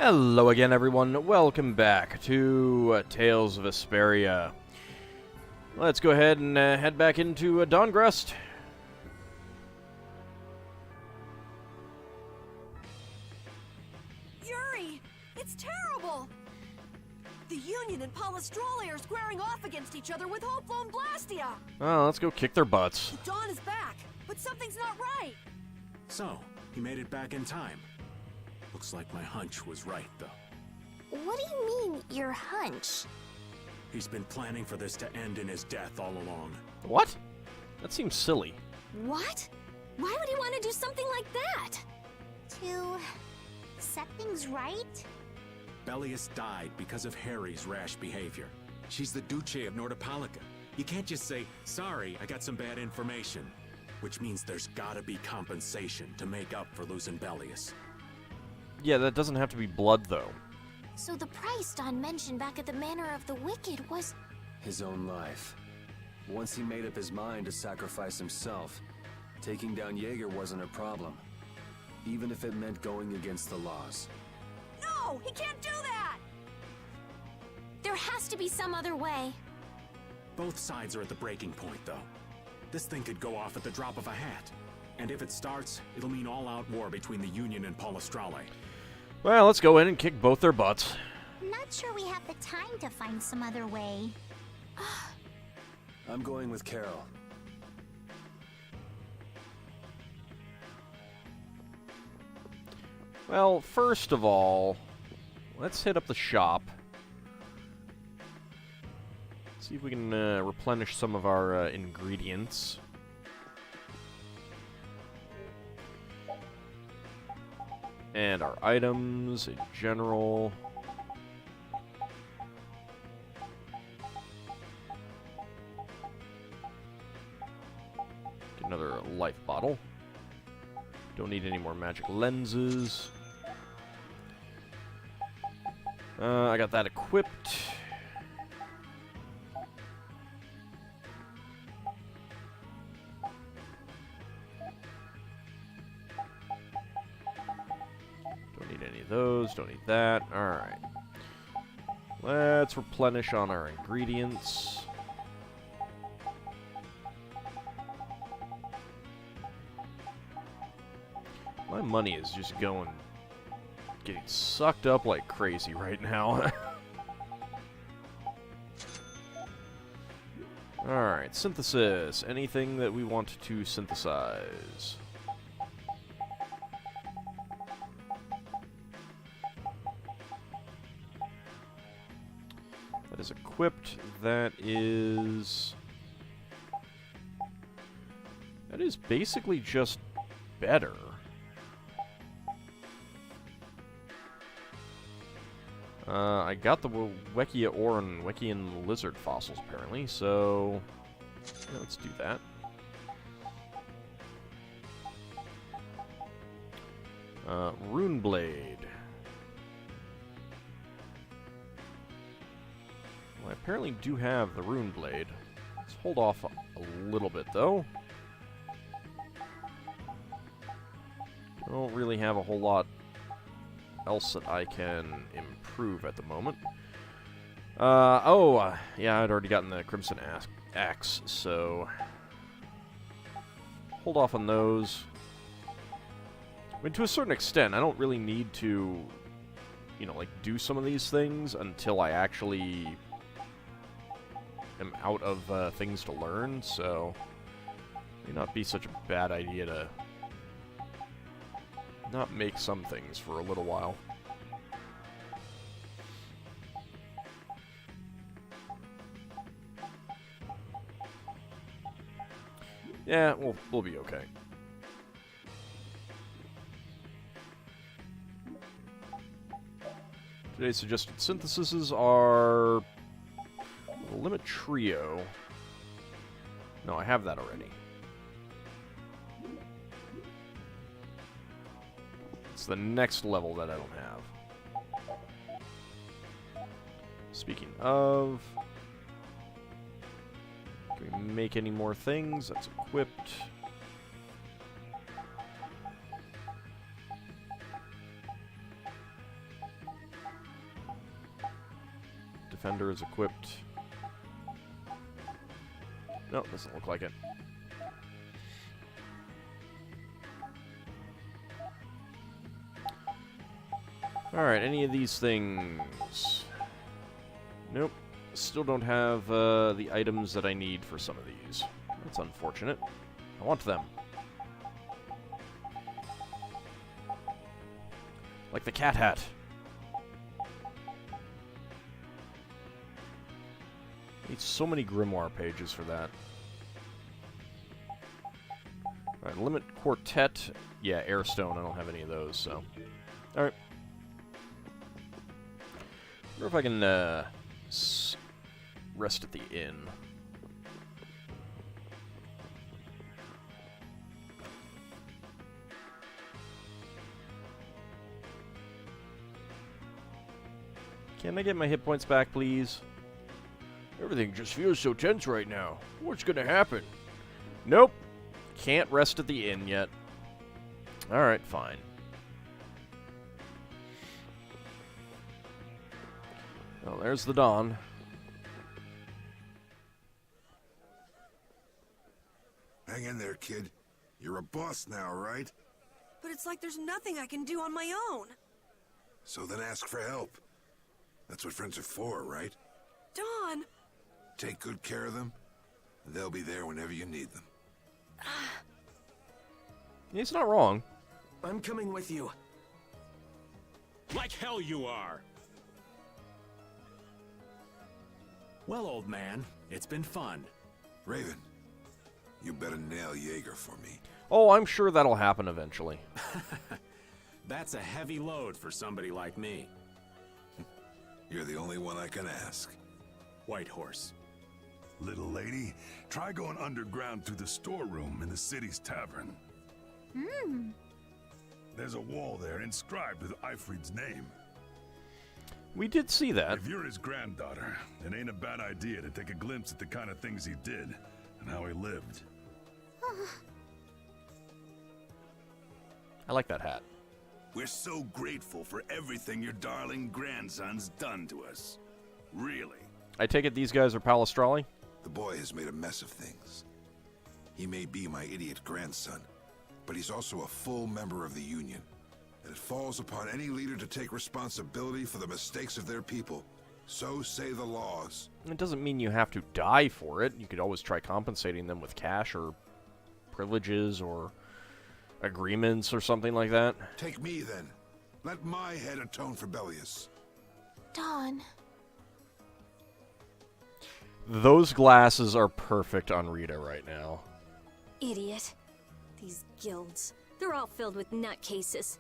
Hello again, everyone. Welcome back to Tales of Vesperia. Let's go ahead and head back into Dawngrust. Yuri! It's terrible! The Union and Palestrole are squaring off against each other with Hopeful and Blastia! Oh, let's go kick their butts. The Dawn is back, but something's not right! So, he made it back in time. Looks like my hunch was right, though. What do you mean, your hunch? He's been planning for this to end in his death all along. What? That seems silly. What? Why would he want to do something like that? To set things right? Bellius died because of Harry's rash behavior. She's the Duce of Nordapalica. You can't just say, sorry, I got some bad information. Which means there's gotta be compensation to make up for losing Bellius. Yeah, that doesn't have to be blood, though. So the price Don mentioned back at the Manor of the Wicked was... his own life. Once he made up his mind to sacrifice himself, taking down Jaeger wasn't a problem. Even if it meant going against the laws. No! He can't do that! There has to be some other way. Both sides are at the breaking point, though. This thing could go off at the drop of a hat. And if it starts, it'll mean all-out war between the Union and Palestrole. Well, let's go in and kick both their butts. Not sure we have the time to find some other way. I'm going with Carol. Well, first of all, let's hit up the shop. See if we can replenish some of our ingredients. And our items in general. Get another life bottle. Don't need any more magic lenses. I got that equipped. Those, don't need that. Alright. Let's replenish on our ingredients. My money is just getting sucked up like crazy right now. Alright, synthesis. Anything that we want to synthesize. Is equipped. That is basically just better. I got the Wekia ore and Wekian lizard fossils apparently, so yeah, let's do that. Rune blade. Well, I apparently do have the rune blade. Let's hold off a little bit, though. Don't really have a whole lot else that I can improve at the moment. Yeah, I'd already gotten the Crimson Axe, so... hold off on those. I mean, to a certain extent, I don't really need to, you know, like, do some of these things until I actually... am out of things to learn, so may not be such a bad idea to not make some things for a little while. Yeah, we'll be okay. Today's suggested syntheses are Limit Trio. No, I have that already. It's the next level that I don't have. Speaking of... can we make any more things? That's equipped. Defender is equipped. Nope, doesn't look like it. Alright, any of these things? Nope. Still don't have the items that I need for some of these. That's unfortunate. I want them. Like the cat hat. Need so many grimoire pages for that. Alright, limit quartet. Yeah, airstone. I don't have any of those, so. Alright. Wonder if I can rest at the inn. Can I get my hit points back, please? Everything just feels so tense right now. What's gonna happen? Nope. Can't rest at the inn yet. Alright, fine. Well, there's the dawn. Hang in there, kid. You're a boss now, right? But it's like there's nothing I can do on my own. So then ask for help. That's what friends are for, right? Dawn! Take good care of them, and they'll be there whenever you need them. He's not wrong. I'm coming with you. Like hell you are! Well, old man, it's been fun. Raven, you better nail Jaeger for me. Oh, I'm sure that'll happen eventually. That's a heavy load for somebody like me. You're the only one I can ask. White Horse. Little lady, try going underground through the storeroom in the city's tavern. There's a wall there inscribed with Ifrid's name. We did see that. If you're his granddaughter, it ain't a bad idea to take a glimpse at the kind of things he did and how he lived. I like that hat. We're so grateful for everything your darling grandson's done to us. Really. I take it these guys are Palestrali? The boy has made a mess of things. He may be my idiot grandson, but he's also a full member of the Union. And it falls upon any leader to take responsibility for the mistakes of their people. So say the laws. It doesn't mean you have to die for it. You could always try compensating them with cash or privileges or agreements or something like that. Take me, then. Let my head atone for Bellius. Dawn. Those glasses are perfect on Rita right now. Idiot. These guilds. They're all filled with nutcases.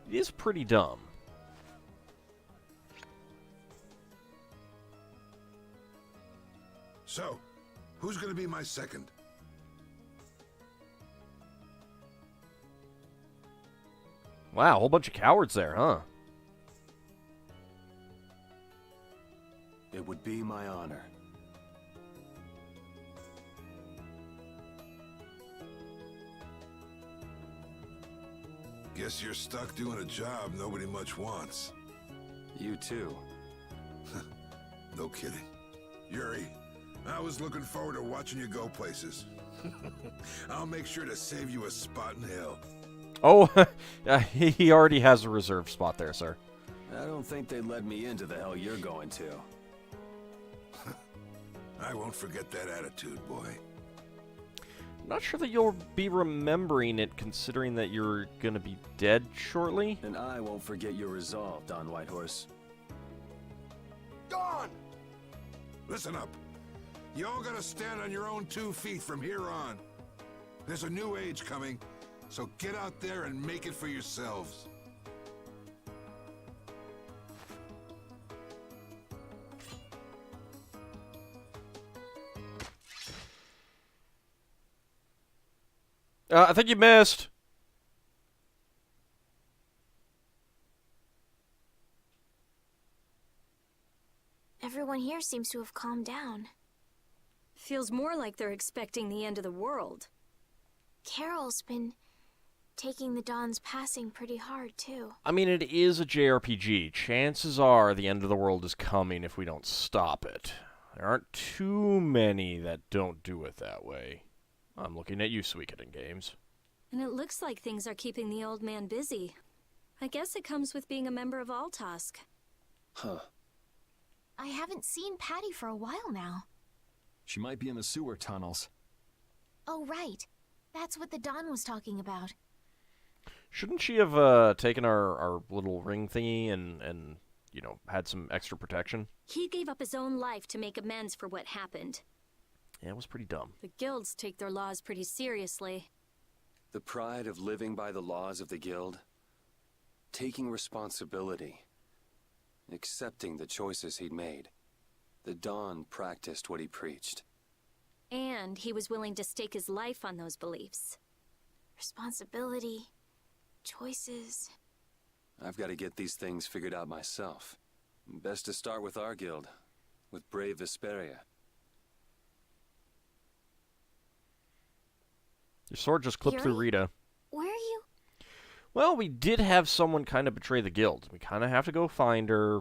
It is pretty dumb. So, who's gonna be my second? Wow, a whole bunch of cowards there, huh? It would be my honor. Guess you're stuck doing a job nobody much wants. You too. No kidding. Yuri, I was looking forward to watching you go places. I'll make sure to save you a spot in hell. Oh, he already has a reserved spot there, sir. I don't think they'd let me into the hell you're going to. I won't forget that attitude, boy. I'm not sure that you'll be remembering it, considering that you're gonna be dead shortly. And I won't forget your resolve, Don Whitehorse. Dawn! Listen up. You all gotta stand on your own 2 feet from here on. There's a new age coming, so get out there and make it for yourselves. I think you missed. Everyone here seems to have calmed down. Feels more like they're expecting the end of the world. Carol's been taking the Dawn's passing pretty hard, too. I mean, it is a JRPG. Chances are the end of the world is coming if we don't stop it. There aren't too many that don't do it that way. I'm looking at you, Suikoden Games. And it looks like things are keeping the old man busy. I guess it comes with being a member of AuldDragon. Huh. I haven't seen Patty for a while now. She might be in the sewer tunnels. Oh, right. That's what the Dawn was talking about. Shouldn't she have taken our little ring thingy and, you know, had some extra protection? He gave up his own life to make amends for what happened. Yeah, it was pretty dumb. The guilds take their laws pretty seriously. The pride of living by the laws of the guild. Taking responsibility. Accepting the choices he'd made. The Dawn practiced what he preached. And he was willing to stake his life on those beliefs. Responsibility. Choices. I've got to get these things figured out myself. Best to start with our guild. With brave Vesperia. Your sword just clipped through Yuri? Rita. Where are you? Well, we did have someone kind of betray the guild. We kind of have to go find her,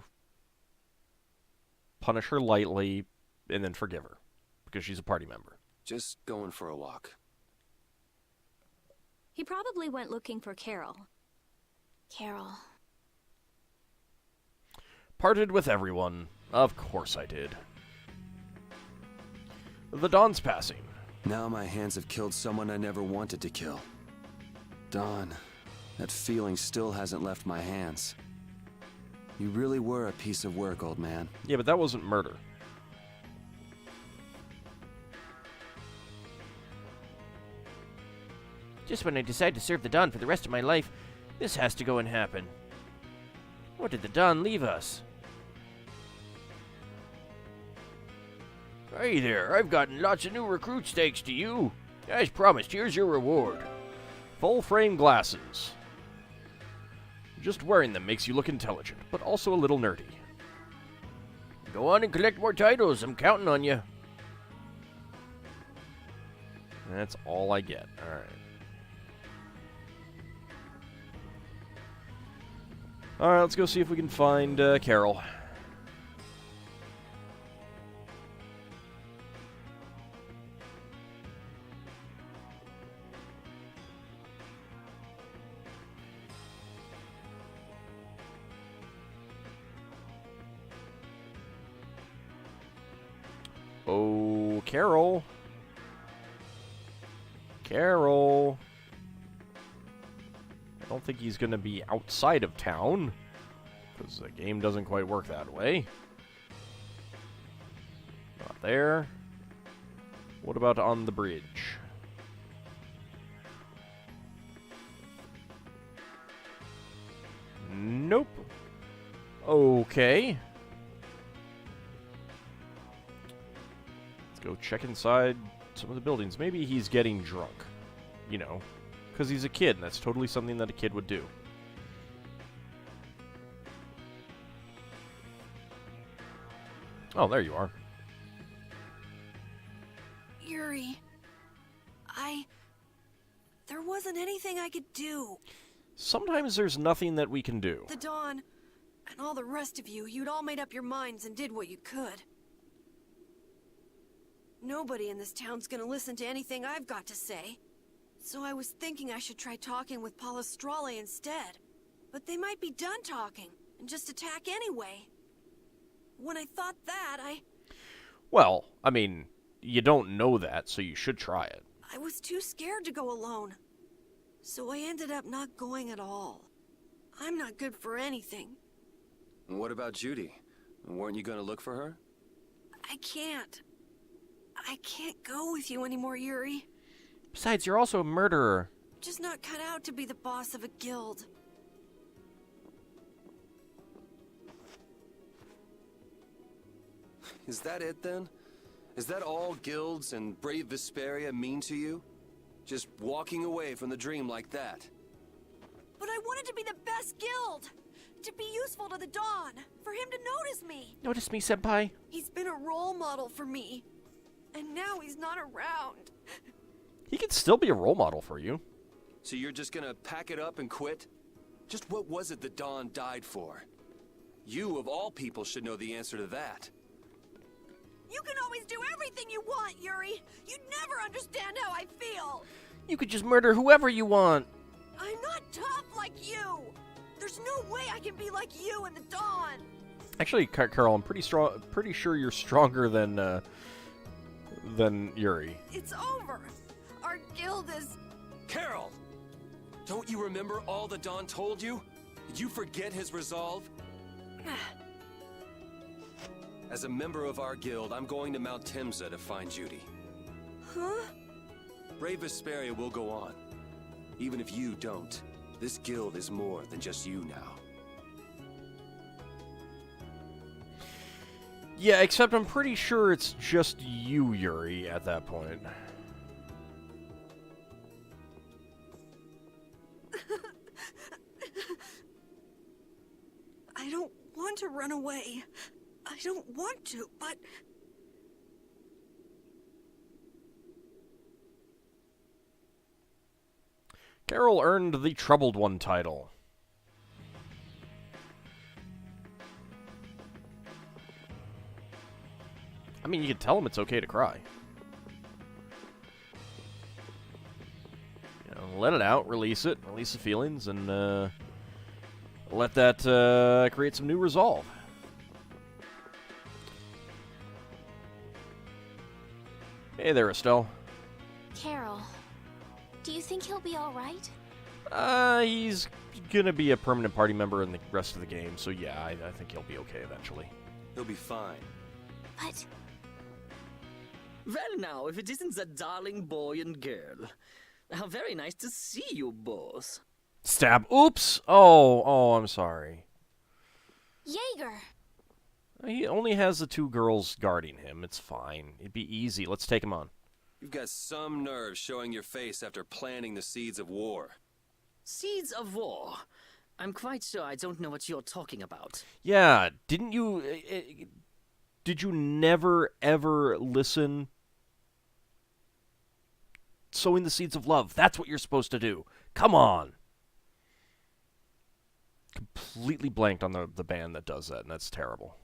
punish her lightly, and then forgive her. Because she's a party member. Just going for a walk. He probably went looking for Carol. Carol. Parted with everyone. Of course I did. The Dawn's passing. Now my hands have killed someone I never wanted to kill. Dawn, that feeling still hasn't left my hands. You really were a piece of work, old man. Yeah, but that wasn't murder. Just when I decide to serve the Dawn for the rest of my life, this has to go and happen. What did the Dawn leave us? Hey there, I've gotten lots of new recruits thanks to you. As promised, here's your reward. Full frame glasses. Just wearing them makes you look intelligent, but also a little nerdy. Go on and collect more titles, I'm counting on you. That's all I get, alright. Alright, let's go see if we can find Carol. Oh, Carol. Carol. I don't think he's going to be outside of town, because the game doesn't quite work that way. Not there. What about on the bridge? Nope. Okay. Let's go check inside some of the buildings. Maybe he's getting drunk. You know, because he's a kid, and that's totally something that a kid would do. Oh, there you are. Yuri, there wasn't anything I could do. Sometimes there's nothing that we can do. The Dawn, and all the rest of you, you'd all made up your minds and did what you could. Nobody in this town's gonna listen to anything I've got to say. So I was thinking I should try talking with Palestrale instead. But they might be done talking, and just attack anyway. When I thought that, Well, I mean, you don't know that, so you should try it. I was too scared to go alone. So I ended up not going at all. I'm not good for anything. And what about Judy? Weren't you going to look for her? I can't go with you anymore, Yuri. Besides, you're also a murderer. I'm just not cut out to be the boss of a guild. Is that it, then? Is that all guilds and brave Vesperia mean to you? Just walking away from the dream like that? But I wanted to be the best guild! To be useful to the Dawn! For him to notice me! Notice me, senpai? He's been a role model for me. And now he's not around. He could still be a role model for you. So you're just gonna pack it up and quit? Just what was it the Dawn died for? You, of all people, should know the answer to that. You can always do everything you want, Yuri. You never understand how I feel. You could just murder whoever you want. I'm not tough like you. There's no way I can be like you and the Dawn. Actually, Carol, I'm pretty sure you're stronger than Yuri. It's over. Our guild is... Carol! Don't you remember all the Dawn told you? Did you forget his resolve? As a member of our guild, I'm going to Mount Timsa to find Judy. Huh? Brave Vesperia will go on. Even if you don't, this guild is more than just you now. Yeah, except I'm pretty sure it's just you, Yuri, at that point. I don't want to run away. I don't want to, but... Carol earned the Troubled One title. I mean, you can tell him it's okay to cry. You know, let it out, release the feelings, and let that create some new resolve. Hey there, Estelle. Carol, do you think he'll be all right? He's gonna be a permanent party member in the rest of the game, so yeah, I think he'll be okay eventually. He'll be fine. But... Well now, if it isn't that darling boy and girl. How very nice to see you both. Stab. Oops! Oh, I'm sorry. Jaeger! He only has the two girls guarding him. It's fine. It'd be easy. Let's take him on. You've got some nerve showing your face after planting the seeds of war. Seeds of war? I'm quite sure I don't know what you're talking about. Yeah, didn't you... did you never, ever listen? Sowing the seeds of love. That's what you're supposed to do. Come on. Completely blanked on the band that does that, and that's terrible.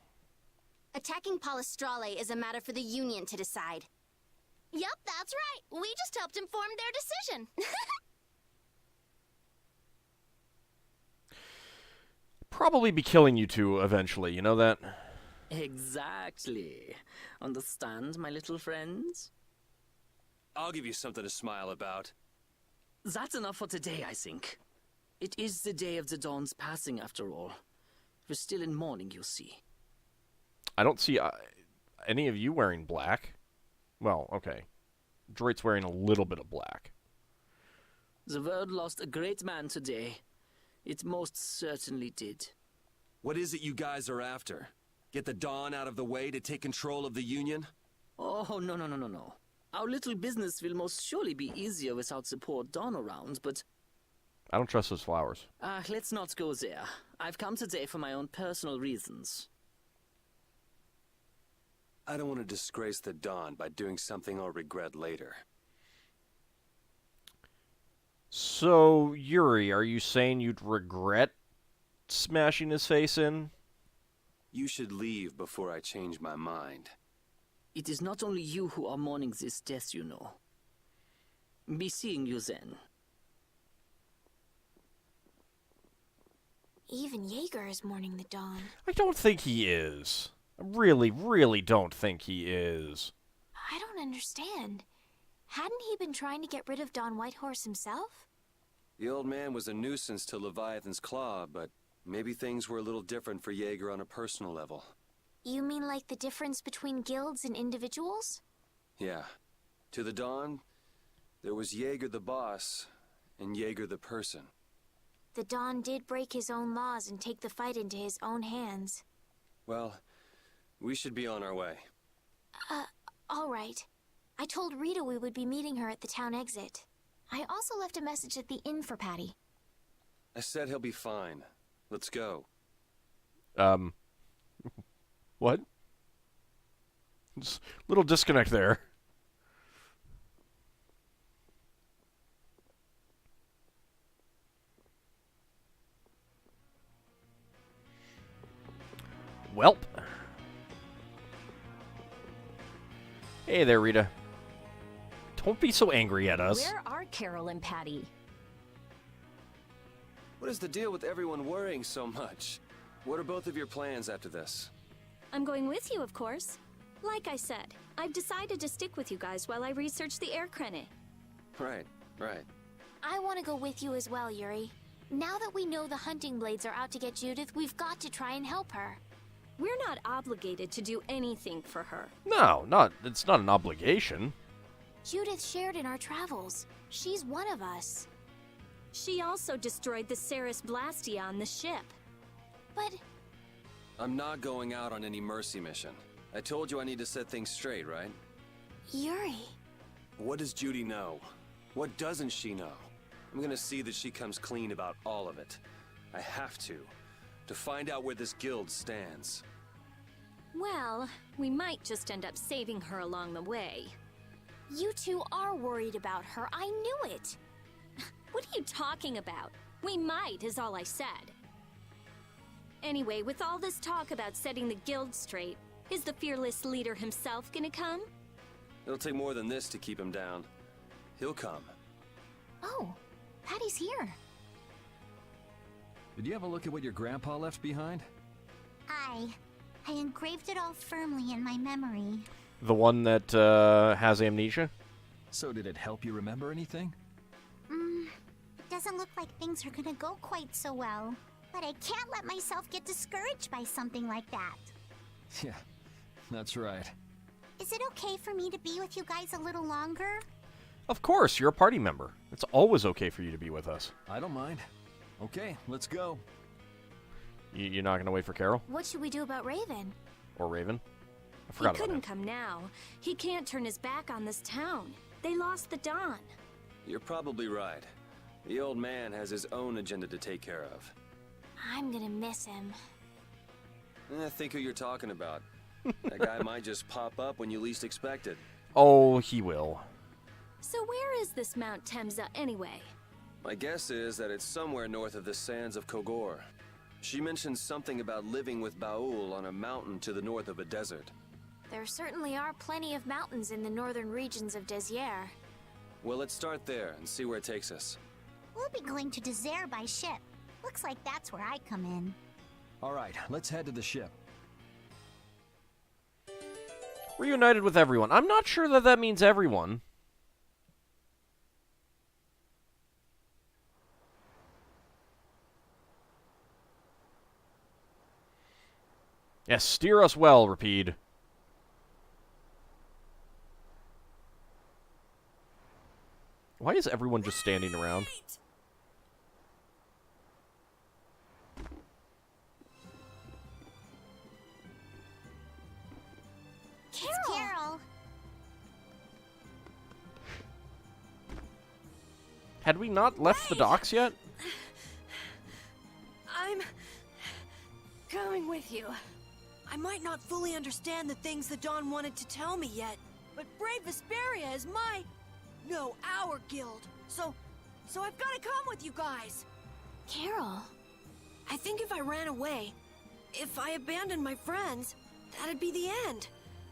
Attacking Palestrale is a matter for the Union to decide. Yep, that's right. We just helped inform their decision. Probably be killing you two eventually, you know that? Exactly. Understand, my little friends? I'll give you something to smile about. That's enough for today, I think. It is the day of the Dawn's passing, after all. We're still in mourning, you see. I don't see any of you wearing black. Well, okay. Droid's wearing a little bit of black. The world lost a great man today. It most certainly did. What is it you guys are after? Get the Dawn out of the way to take control of the Union? Oh, no. Our little business will most surely be easier without support Dawn around, but... I don't trust those flowers. Let's not go there. I've come today for my own personal reasons. I don't want to disgrace the Dawn by doing something I'll regret later. So, Yuri, are you saying you'd regret smashing his face in? You should leave before I change my mind. It is not only you who are mourning this death, you know. Be seeing you then. Even Jaeger is mourning the Dawn. I don't think he is. I really, really don't think he is. I don't understand. Hadn't he been trying to get rid of Don Whitehorse himself? The old man was a nuisance to Leviathan's Claw, but maybe things were a little different for Jaeger on a personal level. You mean like the difference between guilds and individuals? Yeah. To the Dawn, there was Jaeger the boss, and Jaeger the person. The Dawn did break his own laws and take the fight into his own hands. Well, we should be on our way. All right. I told Rita we would be meeting her at the town exit. I also left a message at the inn for Patty. I said he'll be fine. Let's go. What? Just a little disconnect there. Welp. Hey there, Rita. Don't be so angry at us. Where are Carol and Patty? What is the deal with everyone worrying so much? What are both of your plans after this? I'm going with you, of course. Like I said, I've decided to stick with you guys while I research the air credit. Right. I want to go with you as well, Yuri. Now that we know the hunting blades are out to get Judith, we've got to try and help her. We're not obligated to do anything for her. No, it's not an obligation. Judith shared in our travels. She's one of us. She also destroyed the Ceres Blastia on the ship. But I'm not going out on any mercy mission. I told you I need to set things straight, right? Yuri... What does Judy know? What doesn't she know? I'm gonna see that she comes clean about all of it. I have to find out where this guild stands. Well, we might just end up saving her along the way. You two are worried about her. I knew it. What are you talking about? We might, is all I said. Anyway, with all this talk about setting the guild straight, is the fearless leader himself gonna come? It'll take more than this to keep him down. He'll come. Oh, Patty's here. Did you have a look at what your grandpa left behind? I engraved it all firmly in my memory. The one that has amnesia? So did it help you remember anything? It doesn't look like things are gonna go quite so well. But I can't let myself get discouraged by something like that. Yeah, that's right. Is it okay for me to be with you guys a little longer? Of course, you're a party member. It's always okay for you to be with us. I don't mind. Okay, let's go. You're not going to wait for Carol? What should we do about Raven? Or Raven? I He forgot about couldn't him. come now. He can't turn his back on this town. They lost the Dawn. You're probably right. The old man has his own agenda to take care of. I'm gonna miss him. Think who you're talking about. That guy might just pop up when you least expect it. Oh, he will. So where is this Mount Temza anyway? My guess is that it's somewhere north of the sands of Kogor. She mentioned something about living with Baul on a mountain to the north of a desert. There certainly are plenty of mountains in the northern regions of Desier. Well, let's start there and see where it takes us. We'll be going to Désert by ship. Looks like that's where I come in. All right, let's head to the ship. Reunited with everyone. I'm not sure that means everyone. Yes, steer us well, Rapide. Why is everyone just standing around? Carol! Had we not left the docks yet? I'm going with you. I might not fully understand the things the Dawn wanted to tell me yet, but Brave Vesperia is our guild. So I've got to come with you guys. Carol. I think if I ran away, if I abandoned my friends, that'd be the end.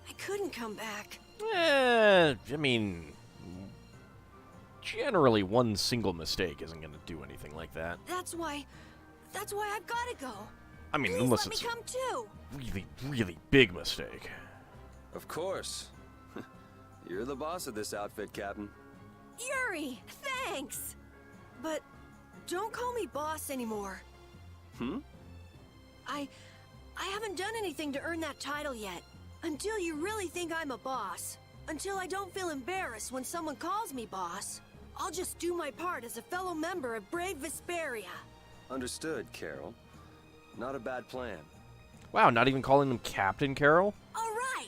I couldn't come back. I mean, generally one single mistake isn't going to do anything like that. That's why I've got to go. I mean, Please unless let it's me come too. really, really big mistake. Of course. You're the boss of this outfit, Captain. Yuri, thanks. But don't call me boss anymore. I haven't done anything to earn that title yet. Until you really think I'm a boss. Until I don't feel embarrassed when someone calls me boss. I'll just do my part as a fellow member of Brave Vesperia. Understood, Carol. Not a bad plan. Wow, not even calling them Captain Carol? All right.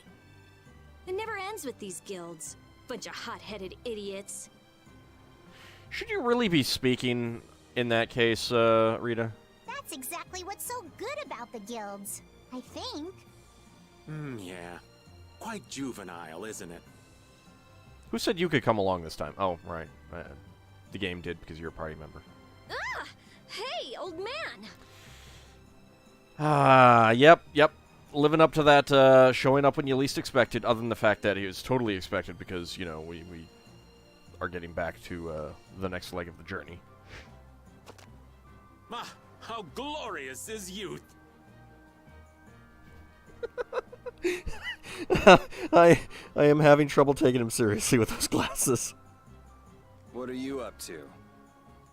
It never ends with these guilds. Bunch of hot-headed idiots. Should you really be speaking in that case, Rita? That's exactly what's so good about the guilds, I think. Yeah. Quite juvenile, isn't it? Who said you could come along this time? Oh, right. The game did because you're a party member. Ah! Hey, old man! Yep. living up to that, showing up when you least expect it, other than the fact that he was totally expected because, you know, we are getting back to the next leg of the journey. Ah, how glorious is youth! I am having trouble taking him seriously with those glasses. What are you up to?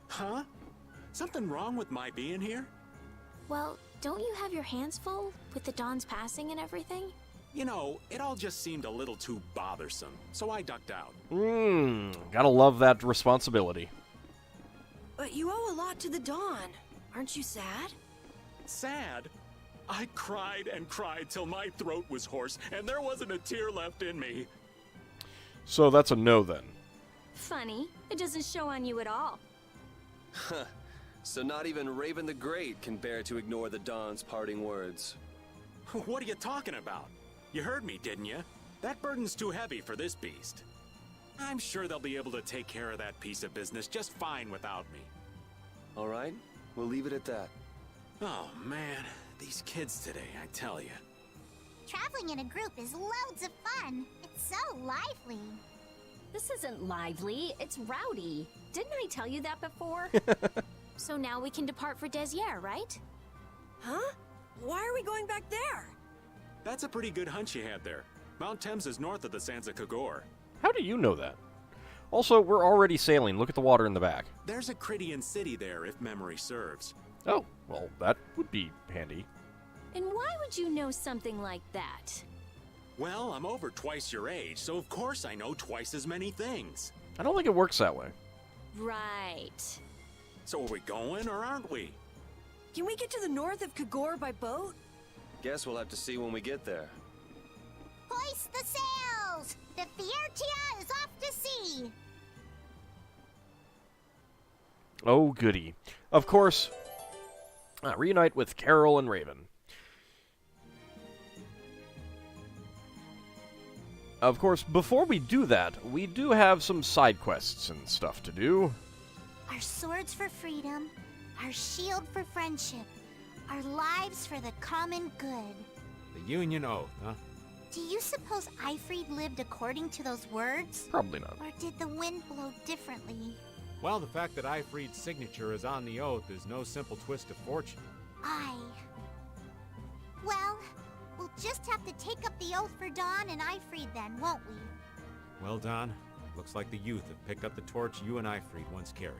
Huh? Something wrong with my being here? Well, don't you have your hands full with the Dawn's passing and everything? You know, it all just seemed a little too bothersome, so I ducked out. Gotta love that responsibility. But you owe a lot to the Dawn. Aren't you sad? Sad? I cried and cried till my throat was hoarse, and there wasn't a tear left in me. So that's a no then. Funny, it doesn't show on you at all. So not even Raven the Great can bear to ignore the Dawn's parting words. What are you talking about? You heard me, didn't you? That burden's too heavy for this beast. I'm sure they'll be able to take care of that piece of business just fine without me. All right, we'll leave it at that. Oh, man. These kids today, I tell you. Traveling in a group is loads of fun. It's so lively. This isn't lively, it's rowdy. Didn't I tell you that before? So now we can depart for Desier, right? Huh? Why are we going back there? That's a pretty good hunch you had there. Mount Thames is north of the Sands of Kagor. How do you know that? Also, we're already sailing. Look at the water in the back. There's a Critian city there, if memory serves. Oh, well, that would be handy. And why would you know something like that? Well, I'm over twice your age, so of course I know twice as many things. I don't think it works that way. Right. So are we going, or aren't we? Can we get to the north of Kagor by boat? Guess we'll have to see when we get there. Hoist the sails! The Fiertia is off to sea! Oh, goody. Of course, reunite with Carol and Raven. Of course, before we do that, we do have some side quests and stuff to do. Our swords for freedom, our shield for friendship, our lives for the common good. The Union Oath, huh? Do you suppose Ifrid lived according to those words? Probably not. Or did the wind blow differently? Well, the fact that Ifrid's signature is on the oath is no simple twist of fortune. Well, we'll just have to take up the oath for Dawn and Ifrid then, won't we? Well, Don, looks like the youth have picked up the torch you and Ifrid once carried.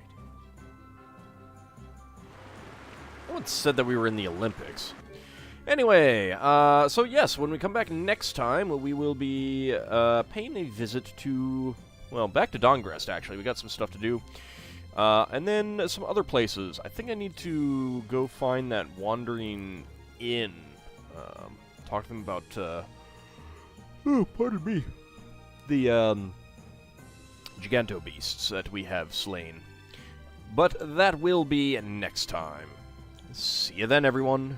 No one said that we were in the Olympics. Anyway, so yes, when we come back next time, we will be paying a visit to, well, back to Dongrest, actually. We got some stuff to do. And then some other places. I think I need to go find that wandering inn. Talk to them about, oh, pardon me, the Giganto beasts that we have slain. But that will be next time. See you then, everyone.